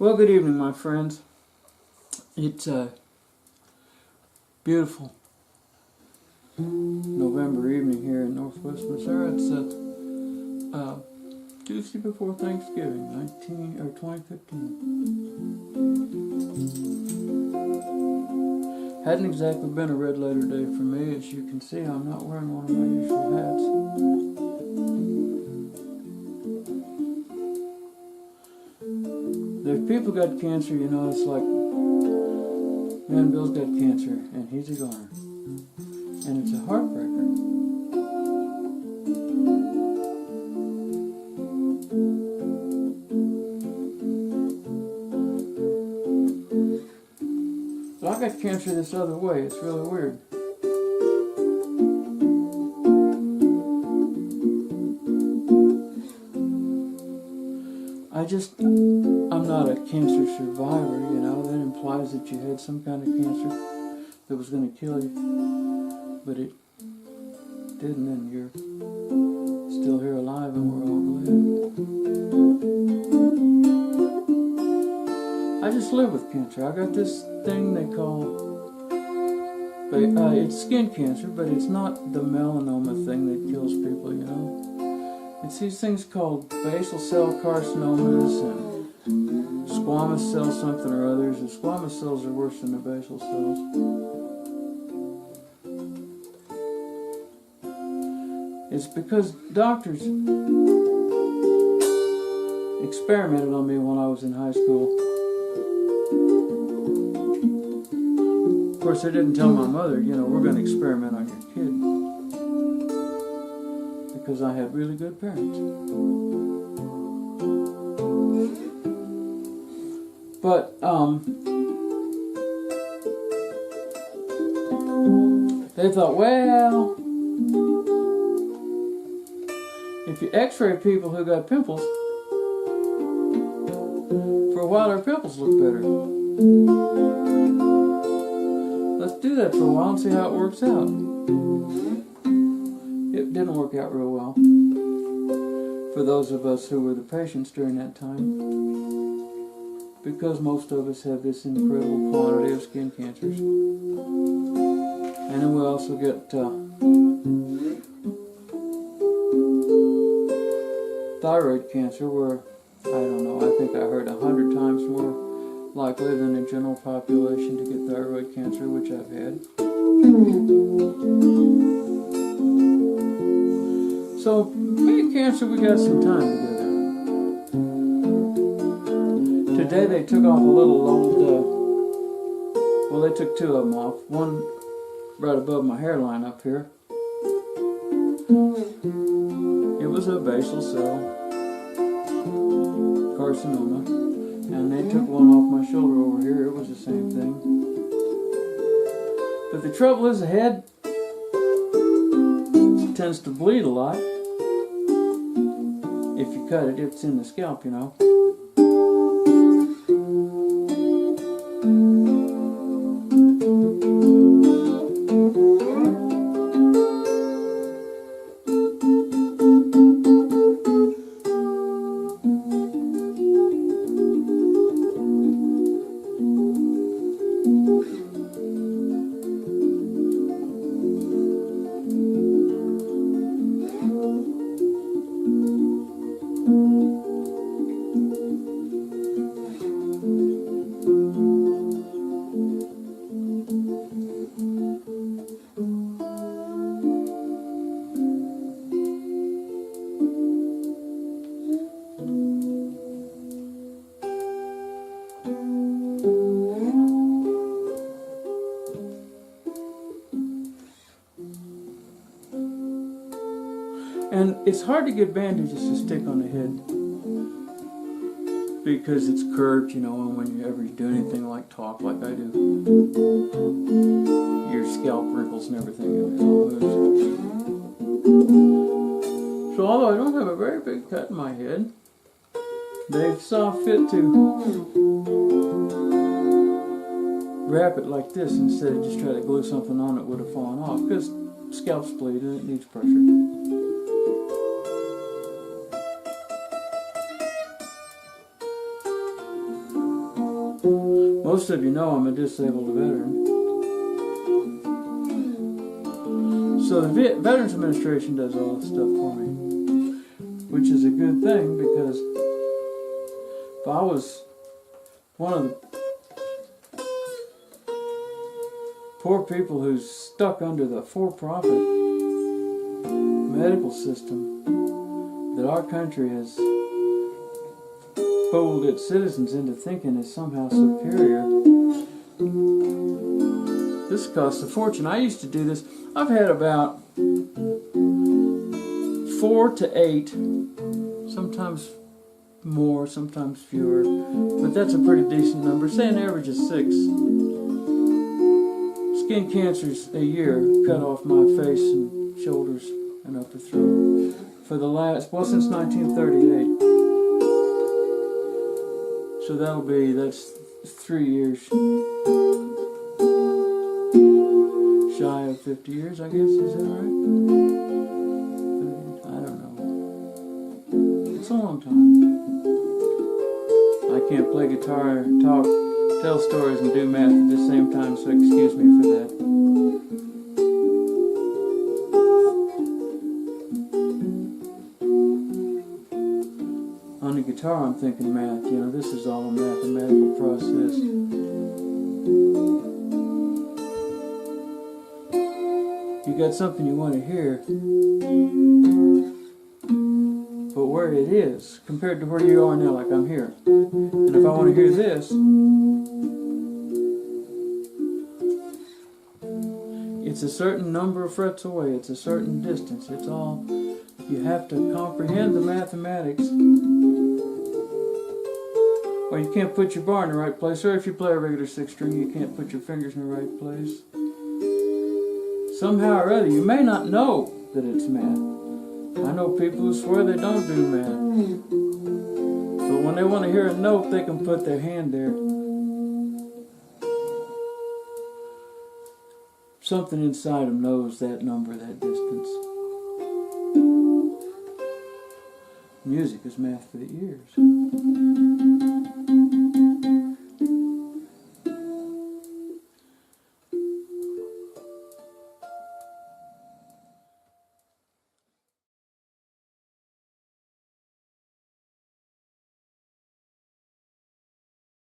Well, good evening, my friends. It's a beautiful November evening here in Northwest Missouri. It's Tuesday before Thanksgiving, 2015. Hadn't exactly been a red letter day for me. As you can see, I'm not wearing one of my usual hats. If people got cancer, you know, it's like, man, Bill's got cancer, and he's a goner. And it's a heartbreaker. But I got cancer this other way. It's really weird. I'm not a cancer survivor, you know. That implies that you had some kind of cancer that was going to kill you. But it didn't, and you're still here alive, and we're all glad. I just live with cancer. I got this thing they call, it's skin cancer, but it's not the melanoma thing that kills people, you know. It's these things called basal cell carcinomas and squamous cell something or others. And squamous cells are worse than the basal cells. It's because doctors experimented on me when I was in high school. Of course, they didn't tell my mother, you know, we're going to experiment on your kid. Because I had really good parents. But, they thought, well, if you x-ray people who got pimples, for a while their pimples look better. Let's do that for a while and see how it works out. It didn't work out real well for those of us who were the patients during that time, because most of us have this incredible quantity of skin cancers. And then we also get thyroid cancer, where, I don't know, I think I heard 100 times more likely than the general population to get thyroid cancer, which I've had. So, me and cancer, we got some time together. Today they took off a little old, well, they took two of them off. One right above my hairline up here. It was a basal cell carcinoma. And they took one off my shoulder over here. It was the same thing. But the trouble is, the head tends to bleed a lot. If you cut it, it's in the scalp, you know. And it's hard to get bandages to stick on the head because it's curved, you know, and when you ever do anything like talk like I do, your scalp wrinkles and everything, it all moves. So although I don't have a very big cut in my head, they saw fit to wrap it like this instead of just try to glue something on it would have fallen off, because scalp's bleed and it needs pressure. Most of you know I'm a disabled veteran. So the Veterans Administration does all this stuff for me, which is a good thing, because if I was one of the poor people who's stuck under the for-profit medical system that our country has fooled its citizens into thinking is somehow superior, this costs a fortune. I used to do this. I've had about 4 to 8, sometimes more, sometimes fewer, but that's a pretty decent number. Say an average of 6 skin cancers a year cut off my face and shoulders and upper throat for the last, since 1938. So that's 3 years shy of 50 years, I guess. Is that right? I don't know. It's a long time. I can't play guitar, talk, tell stories, and do math at the same time, so excuse me for that. On the guitar, I'm thinking math. You know, this is all a mathematical process. You got something you want to hear, but where it is compared to where you are now, like I'm here. And if I want to hear this, it's a certain number of frets away, it's a certain distance, it's all, you have to comprehend the mathematics, or you can't put your bar in the right place, or if you play a regular 6 string, you can't put your fingers in the right place. Somehow or other, you may not know that it's math. I know people who swear they don't do math. But when they want to hear a note, they can put their hand there. Something inside them knows that number, that distance. Music is math for the ears.